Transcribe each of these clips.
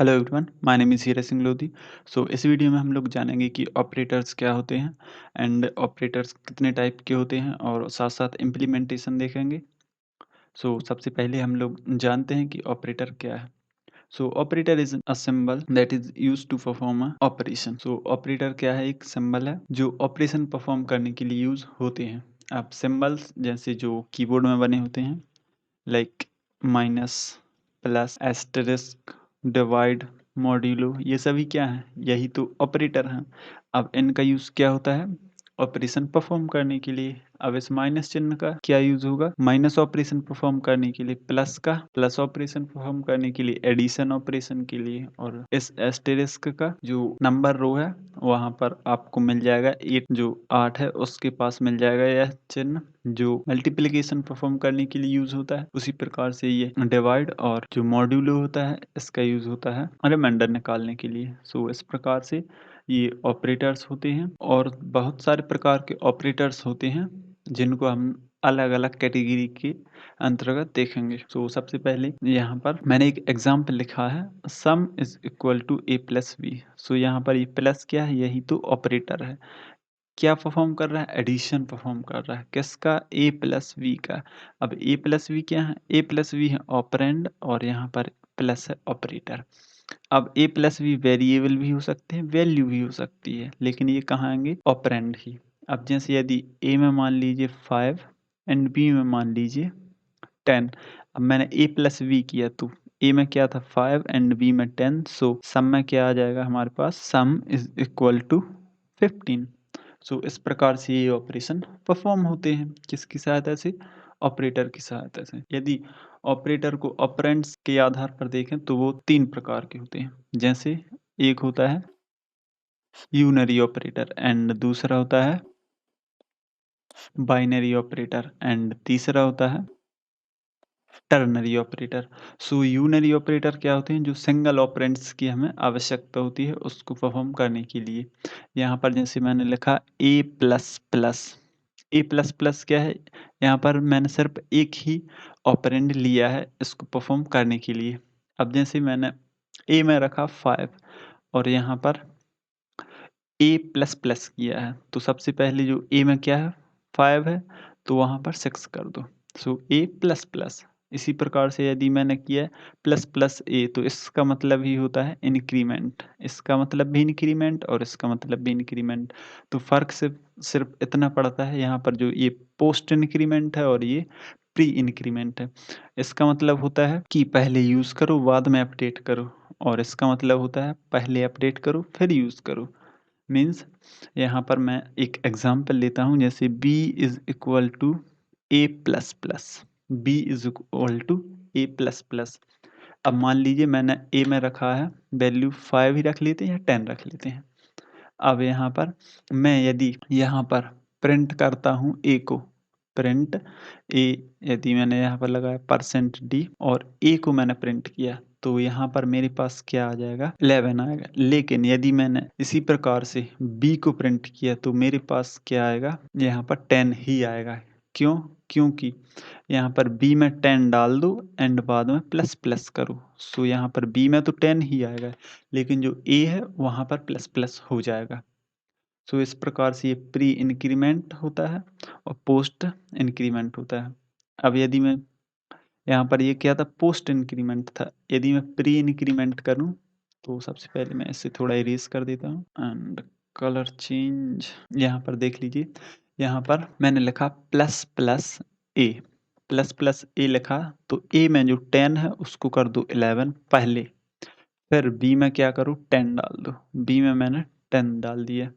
Hello everyone, my name is Hira Singh Lodhi. इस video में हम लोग जानेंगे कि ऑपरेटर्स क्या होते हैं एंड ऑपरेटर्स कितने टाइप के होते हैं और साथ-साथ इम्प्लीमेंटेशन देखेंगे। सबसे पहले हम लोग जानते हैं कि ऑपरेटर क्या है। Operator is a symbol that is used to perform a operation. Operator क्या है? एक सिंबल है जो ऑपरेशन परफॉर्म करने के लिए यूज़ होते हैं। अब सिंबल्स जैसे जो कीबोर्ड में बने होते हैं like minus, plus, asterisk, divide, modulo, ये सभी क्या हैं? यही तो ऑपरेटर हैं। अब इनका यूज़ क्या होता है? ऑपरेशन परफॉर्म करने के लिए। अब इस माइनस चिन्ह का क्या यूज़ होगा? माइनस ऑपरेशन परफॉर्म करने के लिए। प्लस का प्लस ऑपरेशन परफॉर्म करने के लिए, एडिशन ऑपरेशन के लिए। और इस एस्टेरिस्क का जो नंबर रो है वहाँ पर आपको मिल जाएगा 8, जो 8 है उसके पास मिल जाएगा यह चिन्ह जो मल्टीप्लिकेशन परफॉर्म करने के लिए यूज होता है। उसी प्रकार से ये डिवाइड और जो मॉड्यूलो होता है इसका यूज होता है रिमाइंडर निकालने के लिए। इस प्रकार से ये ऑपरेटर्स होते हैं और बहुत सारे प्रकार के ऑपरेटर्स होते हैं जिनको हम अलग अलग कैटेगरी के अंतर्गत देखेंगे। सबसे पहले यहाँ पर मैंने एक एग्जाम्पल लिखा है, sum is equal to A plus B. यहाँ पर ये प्लस क्या है? यही तो ऑपरेटर है। क्या परफॉर्म कर रहा है? एडिशन परफॉर्म कर रहा है। किसका? ए प्लस बी का। अब ए प्लस बी क्या है? ए प्लस बी है ऑपरेंड और यहाँ पर प्लस है ऑपरेटर। अब ए प्लस बी वेरिएबल भी हो सकते हैं, वैल्यू भी हो सकती है, लेकिन ये कहाँ आएंगे? ऑपरेंड ही। अब जैसे यदि ए में मान लीजिए 5 एंड बी में मान लीजिए 10। अब मैंने ए प्लस बी किया तो ए में क्या था? 5 एंड बी में 10। सम में क्या आ जाएगा हमारे पास? Sum is equal to 15। इस प्रकार से ये ऑपरेशन परफॉर्म होते हैं। किसकी सहायता से? ऑपरेटर की सहायता से। यदि ऑपरेटर को ऑपरेंड्स के आधार पर देखें तो वो 3 प्रकार के होते हैं। जैसे एक होता है यूनरी ऑपरेटर एंड दूसरा होता है बाइनरी ऑपरेटर एंड तीसरा होता है टर्नरी ऑपरेटर। यूनरी ऑपरेटर क्या होते हैं? जो सिंगल ऑपरेंड्स की हमें आवश्यकता होती है उसको परफॉर्म करने के लिए। यहाँ पर जैसे मैंने लिखा ए प्लस प्लस। ए प्लस प्लस क्या है? यहाँ पर मैंने सिर्फ एक ही ऑपरेंड लिया है इसको परफॉर्म करने के लिए। अब जैसे मैंने ए में रखा 5 और यहाँ पर ए प्लस प्लस किया है, तो सबसे पहले जो ए में क्या है? 5 है, तो वहाँ पर 6 कर दो। ए प्लस प्लस। इसी प्रकार से यदि मैंने किया प्लस प्लस ए, तो इसका मतलब ही होता है इंक्रीमेंट। इसका मतलब भी इंक्रीमेंट और इसका मतलब भी इंक्रीमेंट। तो फ़र्क सिर्फ सिर्फ इतना पड़ता है यहाँ पर, जो ये पोस्ट इंक्रीमेंट है और ये प्री इंक्रीमेंट है। इसका मतलब होता है कि पहले यूज़ करो बाद में अपडेट करो, और इसका मतलब होता है पहले अपडेट करो फिर यूज़ करो। मीन्स यहाँ पर मैं एक एग्जांपल लेता हूँ, जैसे b is equal to A plus plus. B is equal to A plus plus. अब मान लीजिए मैंने ए में रखा है वैल्यू 5 ही रख लेते हैं या 10 रख लेते हैं। अब यहाँ पर मैं यदि यहाँ पर प्रिंट करता हूँ ए को, प्रिंट ए, यदि मैंने यहाँ पर लगाया %d और ए को मैंने प्रिंट किया, तो यहाँ पर मेरे पास क्या आ जाएगा? 11 आएगा। लेकिन यदि मैंने इसी प्रकार से बी को प्रिंट किया तो मेरे पास क्या आएगा? यहाँ पर 10 ही आएगा। क्यों? क्योंकि यहाँ पर बी में 10 डाल दो एंड बाद में प्लस प्लस करो। यहाँ पर बी में तो 10 ही आएगा, लेकिन जो ए है वहाँ पर प्लस प्लस हो जाएगा। इस प्रकार से ये प्री इंक्रीमेंट होता है और पोस्ट इंक्रीमेंट होता है। अब यदि मैं यहाँ पर ये क्या था? पोस्ट इंक्रीमेंट था। यदि मैं प्री इंक्रीमेंट करूँ तो सबसे पहले मैं इसे थोड़ा इरेज कर देता हूँ एंड कलर चेंज। यहाँ पर देख लीजिए, यहाँ पर मैंने लिखा प्लस प्लस ए। प्लस प्लस ए लिखा तो ए में जो 10 है उसको कर दो 11 पहले, फिर बी में क्या करूँ? 10 डाल दो। बी में मैंने 10 डाल दिया।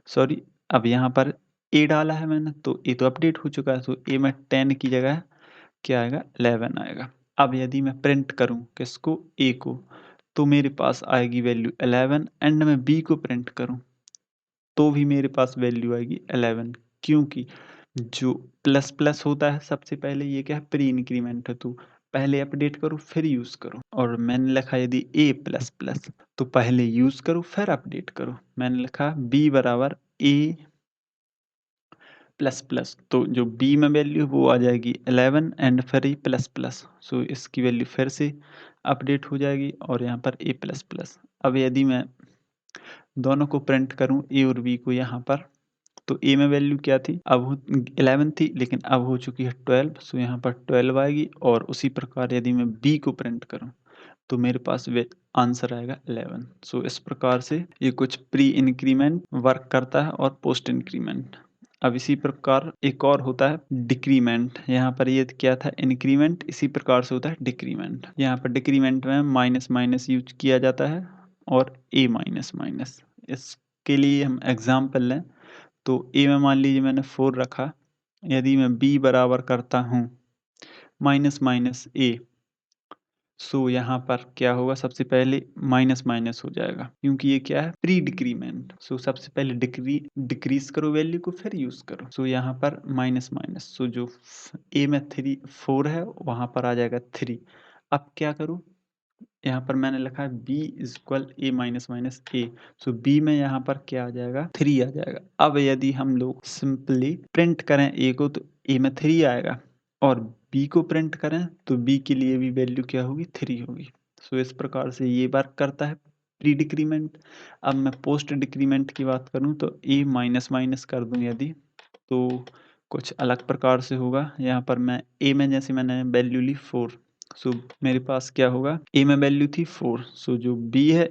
सॉरी, अब यहाँ पर ए डाला है मैंने तो ए तो अपडेट हो चुका है, तो ए में 10 की जगह क्या आएगा? 11 आएगा। अब यदि मैं प्रिंट करूँ किसको? ए को, तो मेरे पास आएगी वैल्यू 11 एंड मैं बी को प्रिंट करूँ तो भी मेरे पास वैल्यू आएगी 11, क्योंकि जो प्लस प्लस होता है सबसे पहले ये क्या है? प्री इंक्रीमेंट है, तो पहले अपडेट करो फिर यूज़ करो। और मैंने लिखा यदि ए प्लस प्लस तो पहले यूज़ करो फिर अपडेट करो। मैंने लिखा बी बराबर ए प्लस प्लस, तो जो बी में वैल्यू वो आ जाएगी 11 एंड फिर ये प्लस प्लस, सो इसकी वैल्यू फिर से अपडेट हो जाएगी और यहाँ पर ए प्लस प्लस। अब यदि मैं दोनों को प्रिंट करूँ ए और बी को यहाँ पर, तो ए में वैल्यू क्या थी, अब 11 थी लेकिन अब हो चुकी है 12, सो यहाँ पर 12 आएगी। और उसी प्रकार यदि मैं बी को प्रिंट करूँ तो मेरे पास वे आंसर आएगा 11। सो इस प्रकार से ये कुछ प्री इंक्रीमेंट वर्क करता है और पोस्ट इंक्रीमेंट। अब इसी प्रकार एक और होता है डिक्रीमेंट। यहाँ पर ये क्या था, इंक्रीमेंट, इसी प्रकार से होता है डिक्रीमेंट। यहाँ पर डिक्रीमेंट में माइनस माइनस यूज किया जाता है और ए माइनस माइनस। इसके लिए हम एग्जाम्पल लें तो ए में मान लीजिए मैंने 4 रखा, यदि मैं बी बराबर करता हूँ माइनस माइनस ए, सो यहाँ पर क्या होगा, सबसे पहले माइनस माइनस हो जाएगा क्योंकि ये क्या है, प्री डिक्रीमेंट। सो सबसे पहले डिक्रीज करो वैल्यू को फिर यूज करो। सो यहाँ पर माइनस माइनस, सो जो ए में 4 है वहां पर आ जाएगा 3। अब क्या करूँ, यहाँ पर मैंने लिखा है b is equal A minus minus A, so b में यहाँ पर क्या आ जाएगा, 3 आ जाएगा। अब यदि हम लोग सिंपली प्रिंट करें a को तो a में 3 आएगा, और b को प्रिंट करें तो b के लिए भी वैल्यू क्या होगी, 3 होगी। सो इस प्रकार से ये वर्क करता है प्री डिक्रीमेंट। अब मैं पोस्ट डिक्रीमेंट की बात करूँ तो a माइनस माइनस कर दूँ यदि, तो कुछ अलग प्रकार से होगा। यहाँ पर मैं a में जैसे मैंने वैल्यू ली 4, सो मेरे पास क्या होगा, ए में वैल्यू थी 4, सो जो बी है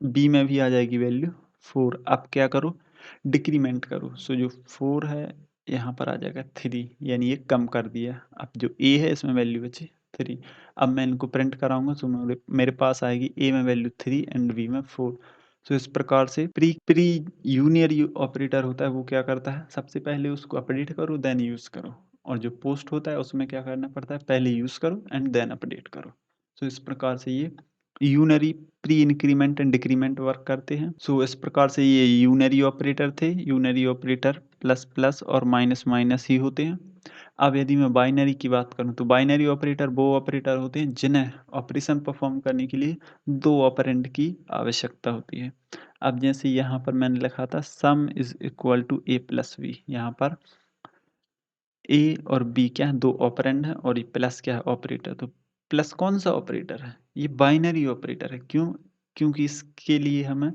बी में भी आ जाएगी वैल्यू 4। अब क्या करो, डिक्रीमेंट करो, सो जो 4 है यहाँ पर आ जाएगा 3, यानी ये कम कर दिया। अब जो ए है इसमें वैल्यू बची 3। अब मैं इनको प्रिंट कराऊंगा तो मेरे पास आएगी ए में वैल्यू 3 एंड बी में 4। सो इस प्रकार से प्री प्री यूनियर ऑपरेटर होता है वो क्या करता है, सबसे पहले उसको अपडेट करो देन यूज करो, और जो पोस्ट होता है उसमें क्या करना पड़ता है, पहले यूज करो एंड देन अपडेट करो। सो इस प्रकार से ये unary pre increment and decrement work करते हैं। सो इस प्रकार से ये यूनरी ऑपरेटर थे। यूनरी ऑपरेटर प्लस प्लस और माइनस माइनस ही होते हैं। अब यदि मैं बाइनरी की बात करूं तो बाइनरी ऑपरेटर वो ऑपरेटर होते हैं जिन्हें ऑपरेशन परफॉर्म करने के लिए 2 ऑपरेंड की आवश्यकता होती है। अब जैसे यहाँ पर मैंने लिखा था sum is equal to A plus B, यहाँ पर ए और बी क्या है, 2 ऑपरेंड है और ये प्लस क्या है, ऑपरेटर। तो प्लस कौन सा ऑपरेटर है, ये बाइनरी ऑपरेटर है। क्यों, क्योंकि इसके लिए हमें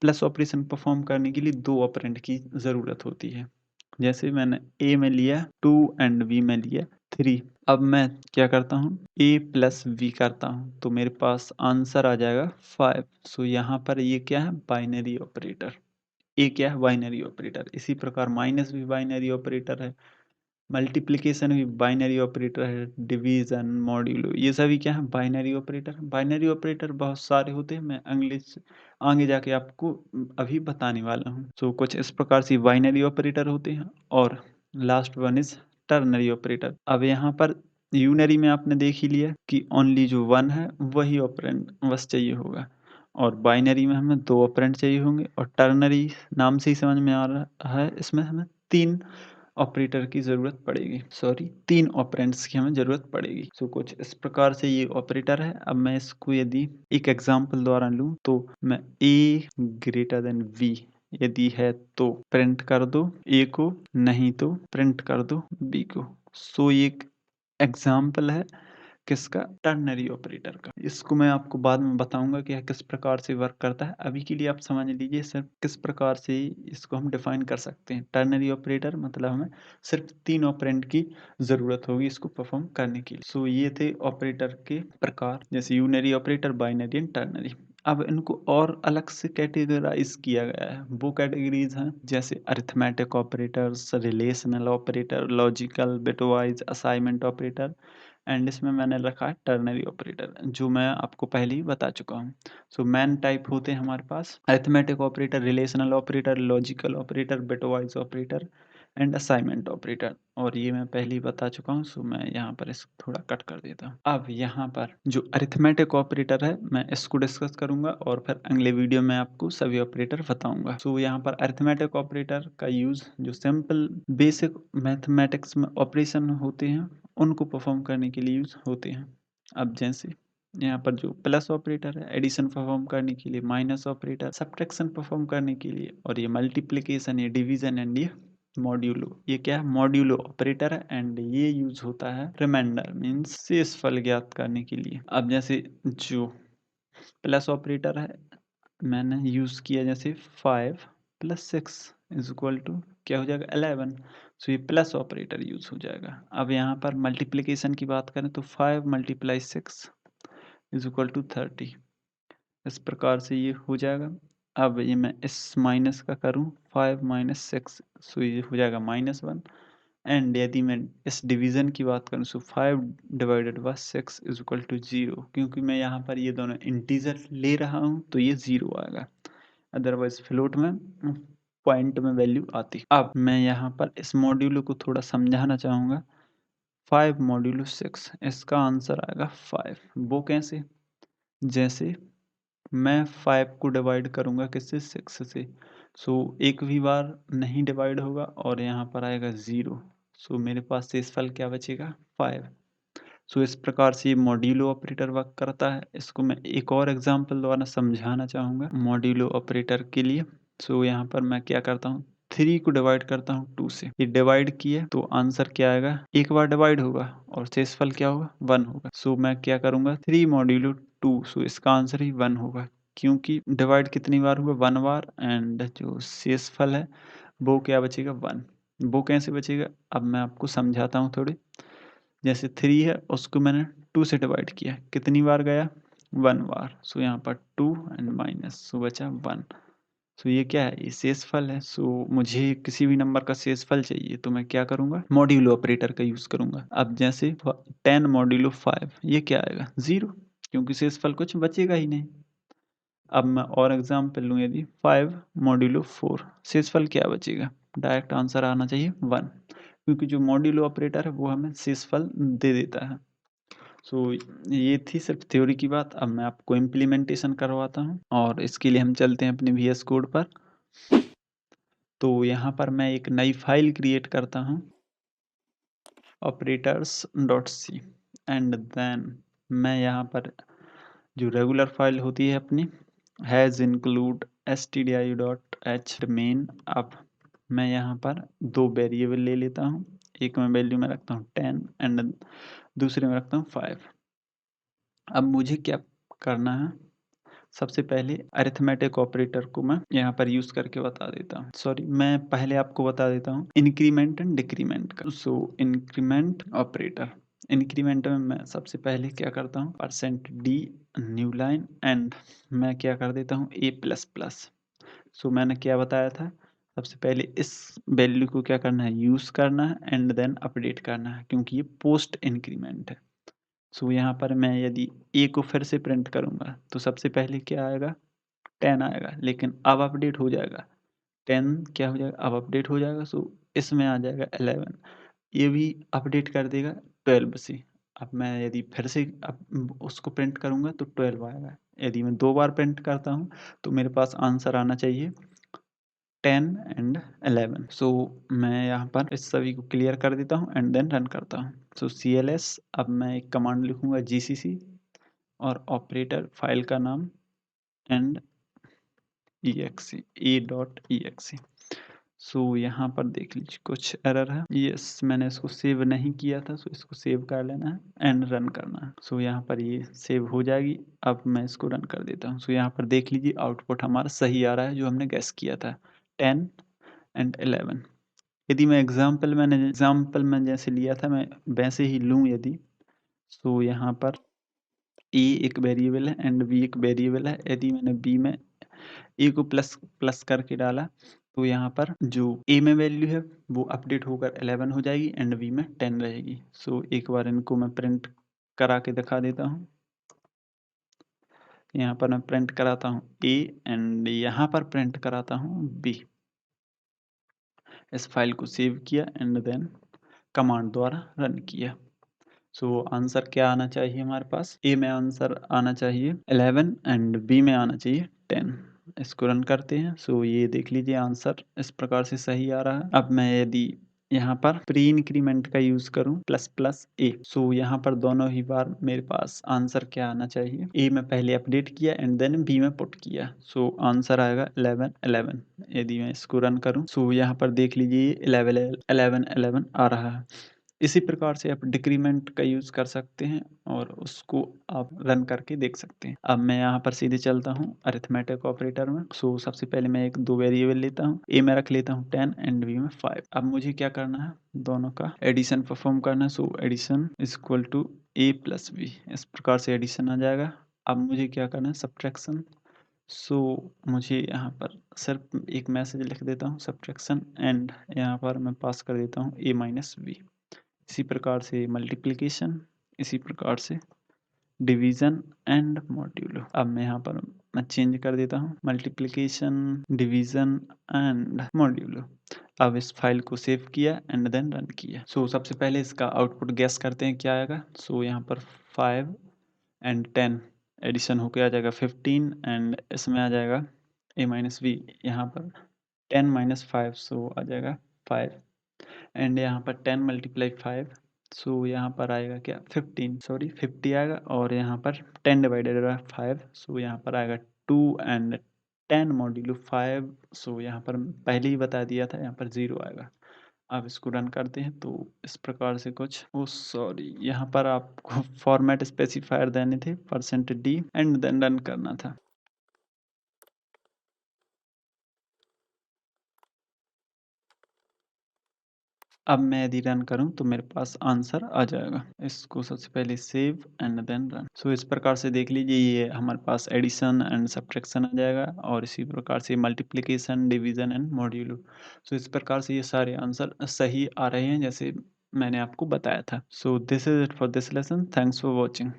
प्लस ऑपरेशन परफॉर्म करने के लिए 2 ऑपरेंड की ज़रूरत होती है। जैसे मैंने ए में लिया 2 एंड बी में लिया 3। अब मैं क्या करता हूँ, ए प्लस बी करता हूँ तो मेरे पास आंसर आ जाएगा 5। सो यहाँ पर ये क्या है, बाइनरी ऑपरेटर। ए क्या है, बाइनरी ऑपरेटर। इसी प्रकार माइनस भी बाइनरी ऑपरेटर है, मल्टीप्लिकेशन भी बाइनरी ऑपरेटर है, डिवीजन, मॉड्यूलो, ये सभी क्या है, बाइनरी ऑपरेटर। बाइनरी ऑपरेटर बहुत सारे होते हैं, मैं इंग्लिश आगे जाके आपको अभी बताने वाला हूँ। सो कुछ इस प्रकार से बाइनरी ऑपरेटर होते हैं। और last one is ternary operator. अब यहाँ पर यूनरी में आपने देख ही लिया कि ओनली जो 1 है वही ऑपरेंड बस चाहिए होगा, और बाइनरी में हमें 2 ऑपरेंड चाहिए होंगे, और टर्नरी नाम से ही समझ में आ रहा है इसमें हमें 3 ऑपरेटर की ज़रूरत पड़ेगी, सॉरी 3 ऑपरेंड्स की हमें ज़रूरत पड़ेगी। सो कुछ इस प्रकार से ये ऑपरेटर है। अब मैं इसको यदि एक एग्जांपल द्वारा लूँ तो मैं a ग्रेटर देन v यदि है तो प्रिंट कर दो a को, नहीं तो प्रिंट कर दो b को। सो ये एक एग्जाम्पल है किसका, टर्नरी ऑपरेटर का। इसको मैं आपको बाद में बताऊंगा कि यह किस प्रकार से वर्क करता है। अभी के लिए आप समझ लीजिए सिर्फ किस प्रकार से इसको हम डिफाइन कर सकते हैं। टर्नरी ऑपरेटर मतलब हमें सिर्फ 3 ऑपरेंड की ज़रूरत होगी इसको परफॉर्म करने के लिए। सो ये थे ऑपरेटर के प्रकार, जैसे unary operator, binary and ternary. अब इनको और अलग से कैटेगराइज किया गया है। वो कैटेगरीज हैं जैसे arithmetic operators, relational operator, logical, bitwise, assignment operator, and इसमें मैंने रखा है टर्नरी ऑपरेटर, जो मैं आपको पहले ही बता चुका हूँ। सो मेन टाइप होते हैं हमारे पास arithmetic operator, relational operator, logical operator, bitwise operator and assignment operator, और ये मैं पहले ही बता चुका हूँ। सो मैं यहाँ पर इसको थोड़ा कट कर देता हूँ। अब यहाँ पर जो अरिथमेटिक ऑपरेटर है मैं इसको डिस्कस करूंगा और फिर अगले वीडियो में आपको सभी ऑपरेटर बताऊंगा। सो यहाँ पर अरिथमेटिक ऑपरेटर का यूज जो सिंपल बेसिक मैथमेटिक्स में ऑपरेशन होते हैं उनको परफॉर्म करने के लिए यूज होते हैं। अब जैसे यहाँ पर जो प्लस ऑपरेटर है एडिशन परफॉर्म करने के लिए, माइनस ऑपरेटर सब्ट्रैक्शन परफॉर्म करने के लिए, और ये मल्टीप्लिकेशन, ये डिवीजन एंड ये मॉड्यूलो, ये क्या है? मॉड्यूलो ऑपरेटर है एंड ये यूज होता है रिमाइंडर मीन्स शेषफल ज्ञात करने के लिए। अब जैसे जो प्लस ऑपरेटर है मैंने यूज किया, जैसे 5 + 6 इज इक्वल टू क्या हो जाएगा? 11। सो ये प्लस ऑपरेटर यूज हो जाएगा। अब यहाँ पर मल्टीप्लिकेशन की बात करें तो 5 × 6 इज इक्वल टू 30। इस प्रकार से ये हो जाएगा। अब ये मैं इस माइनस का करूँ, 5 - 6 सो ये हो जाएगा -1। एंड यदि मैं इस डिवीजन की बात करूँ सो 5 / 6 इज इक्वल टू 0, क्योंकि मैं यहाँ पर ये दोनों इंटीजर ले रहा हूँ तो ये 0 आएगा, अदरवाइज फ्लोट में पॉइंट में वैल्यू आती। अब मैं यहाँ पर इस मॉड्यूलो को थोड़ा समझाना चाहूँगा। 5 मॉड्यूलो 6 इसका आंसर आएगा 5। वो कैसे? जैसे मैं 5 को डिवाइड करूँगा किससे? 6 से। सो एक भी बार नहीं डिवाइड होगा और यहाँ पर आएगा 0। सो मेरे पास शेषफल क्या बचेगा? 5। सो इस प्रकार से ये मॉड्यूलो ऑपरेटर वर्क करता है। इसको मैं एक और एग्जांपल द्वारा समझाना चाहूँगा मॉड्यूलो ऑपरेटर के लिए। सो यहाँ पर मैं क्या करता हूँ, 3 को डिवाइड करता हूँ 2 से। ये डिवाइड किया तो आंसर क्या आएगा? एक बार डिवाइड होगा और शेषफल क्या होगा? 1 होगा। सो मैं क्या करूँगा, 3 मॉड्यूलो 2, सो इसका आंसर ही 1 होगा, क्योंकि डिवाइड कितनी बार हुआ? 1 बार। एंड जो शेषफल है वो क्या बचेगा? 1। वो कैसे बचेगा? अब मैं आपको समझाता हूँ थोड़ी। जैसे 3 है उसको मैंने 2 से डिवाइड किया, कितनी बार गया? 1 बार। सो यहाँ पर 2 एंड माइनस, सो बचा 1। सो ये क्या है? ये शेषफल है। सो मुझे किसी भी नंबर का शेषफल चाहिए तो मैं क्या करूँगा? मॉड्यूलो ऑपरेटर का यूज़ करूँगा। अब जैसे 10 मॉड्यूलो 5 ये क्या आएगा? 0, क्योंकि शेषफल कुछ बचेगा ही नहीं। अब मैं और एग्जाम्पल लूँ, यदि 5 मॉड्यूलो 4 शेषफल क्या बचेगा? डायरेक्ट आंसर आना चाहिए 1, क्योंकि जो मॉड्यूलो ऑपरेटर है वो हमें शेषफल दे देता है। सो ये थी सिर्फ थ्योरी की बात। अब मैं आपको इम्प्लीमेंटेशन करवाता हूँ और इसके लिए हम चलते हैं अपने VS कोड पर। तो यहाँ पर मैं एक नई फाइल क्रिएट करता हूँ, operators.c, एंड देन मैं यहाँ पर जो रेगुलर फाइल होती है अपनी हैज़ इंक्लूड stdio.h मेन। अब मैं यहाँ पर 2 वेरिएबल ले लेता हूँ, एक में वैल्यू में रखता हूँ 10 एंड दूसरे में रखता हूँ 5। अब मुझे क्या करना है, सबसे पहले अरिथमेटिक ऑपरेटर को मैं यहाँ पर यूज़ करके बता देता हूँ। सॉरी, मैं पहले आपको बता देता हूँ इंक्रीमेंट एंड डिक्रीमेंट का। सो इंक्रीमेंट ऑपरेटर, इंक्रीमेंट में मैं सबसे पहले क्या करता हूँ, %d न्यू लाइन एंड मैं क्या कर देता हूँ a++। सो मैंने क्या बताया था, सबसे पहले इस वैल्यू को क्या करना है, यूज़ करना है एंड देन अपडेट करना है, क्योंकि ये पोस्ट इंक्रीमेंट है। सो यहाँ पर मैं यदि a को फिर से प्रिंट करूँगा तो सबसे पहले क्या आएगा? 10 आएगा, लेकिन अब अपडेट हो जाएगा 10 क्या हो जाएगा? अब अपडेट हो जाएगा। सो इसमें आ जाएगा 11, ये भी अपडेट कर देगा 12 से। अब मैं यदि फिर से अब उसको प्रिंट करूँगा तो 12 आएगा। यदि मैं 2 बार प्रिंट करता हूँ तो मेरे पास आंसर आना चाहिए 10 एंड 11। सो मैं यहाँ पर इस सभी को क्लियर कर देता हूँ एंड देन रन करता हूँ। सो CLS, अब मैं एक कमांड लिखूँगा GCC और ऑपरेटर फाइल का नाम एंड a.exe। सो यहाँ पर देख लीजिए कुछ एरर है। यस, मैंने इसको सेव नहीं किया था, सो इसको सेव कर लेना है एंड रन करना है। सो यहाँ पर ये सेव हो जाएगी। अब मैं इसको रन कर देता हूँ। सो यहाँ पर देख लीजिए आउटपुट हमारा सही आ रहा है जो हमने गेस किया था, 10 एंड 11। यदि मैं एग्जाम्पल में जैसे लिया था मैं वैसे ही लूँ यदि, सो यहाँ पर a एक वेरिएबल है एंड b एक वेरिएबल है। यदि मैंने b में a को प्लस प्लस करके डाला तो यहाँ पर जो a में वैल्यू है वो अपडेट होकर 11 हो जाएगी एंड b में 10 रहेगी। सो एक बार इनको मैं प्रिंट करा के दिखा देता हूँ। यहाँ पर मैं प्रिंट कराता हूँ a एंड यहाँ पर प्रिंट कराता हूँ b। इस फाइल को सेव किया एंड देन कमांड द्वारा रन किया। सो आंसर क्या आना चाहिए हमारे पास, ए में आंसर आना चाहिए 11 एंड बी में आना चाहिए 10। इसको रन करते हैं। सो ये देख लीजिए आंसर इस प्रकार से सही आ रहा है। अब मैं यदि यहाँ पर प्री इंक्रीमेंट का यूज़ करूँ प्लस ए। सो यहाँ पर दोनों ही बार मेरे पास आंसर क्या आना चाहिए? ए में पहले अपडेट किया एंड देन बी में पुट किया। सो आंसर आएगा 11, 11। यदि मैं इसको रन करूँ, सो यहाँ पर देख लीजिए 11, 11, 11 आ रहा है। इसी प्रकार से आप डिक्रीमेंट का यूज़ कर सकते हैं और उसको आप रन करके देख सकते हैं। अब मैं यहाँ पर सीधे चलता हूँ अरिथमेटिक ऑपरेटर में। सो सबसे पहले मैं एक 2 वेरिएबल लेता हूँ। ए में रख लेता हूँ 10 एंड बी में 5। अब मुझे क्या करना है? दोनों का एडिशन परफॉर्म करना है। So addition is equal to A plus B. इस प्रकार से एडिशन आ जाएगा। अब मुझे क्या करना है? सब्ट्रैक्शन। सो मुझे यहाँ पर सिर्फ एक मैसेज लिख देता हूँ सब्ट्रैक्शन एंड यहाँ पर मैं पास कर देता हूँ ए माइनस बी। इसी प्रकार से मल्टीप्लिकेशन, इसी प्रकार से डिवीजन एंड मॉड्यूलो। अब मैं यहाँ पर मैं चेंज कर देता हूँ मल्टीप्लिकेशन, डिवीजन एंड मॉड्यूलो। अब इस फाइल को सेव किया एंड देन रन किया। सो सबसे पहले इसका आउटपुट गैस करते हैं क्या आएगा। सो यहाँ पर 5 एंड 10 एडिशन होकर आ जाएगा 15 एंड इसमें आ जाएगा ए माइनस बी। यहाँ पर 10 माइनस 5 सो आ जाएगा 5 एंड यहाँ पर 10 मल्टीप्लाई 5 सो यहाँ पर आएगा क्या 15 सॉरी 50 आएगा और यहाँ पर 10 डिवाइडेड बाय 5 सो यहाँ पर आएगा 2 एंड 10 मॉड्यूलो 5 सो यहाँ पर पहले ही बता दिया था यहाँ पर 0 आएगा। अब इसको रन करते हैं तो इस प्रकार से कुछ ओ सॉरी यहाँ पर आपको फॉर्मेट स्पेसिफायर देने थे %d एंड देन रन करना था। अब मैं यदि रन करूँ तो मेरे पास आंसर आ जाएगा। इसको सबसे पहले सेव एंड देन रन। सो इस प्रकार से देख लीजिए ये हमारे पास एडिशन एंड सब्ट्रैक्शन आ जाएगा और इसी प्रकार से मल्टीप्लिकेशन, डिवीजन एंड मॉड्यूलो। सो इस प्रकार से ये सारे आंसर सही आ रहे हैं जैसे मैंने आपको बताया था। So this is it for this lesson. Thanks for watching.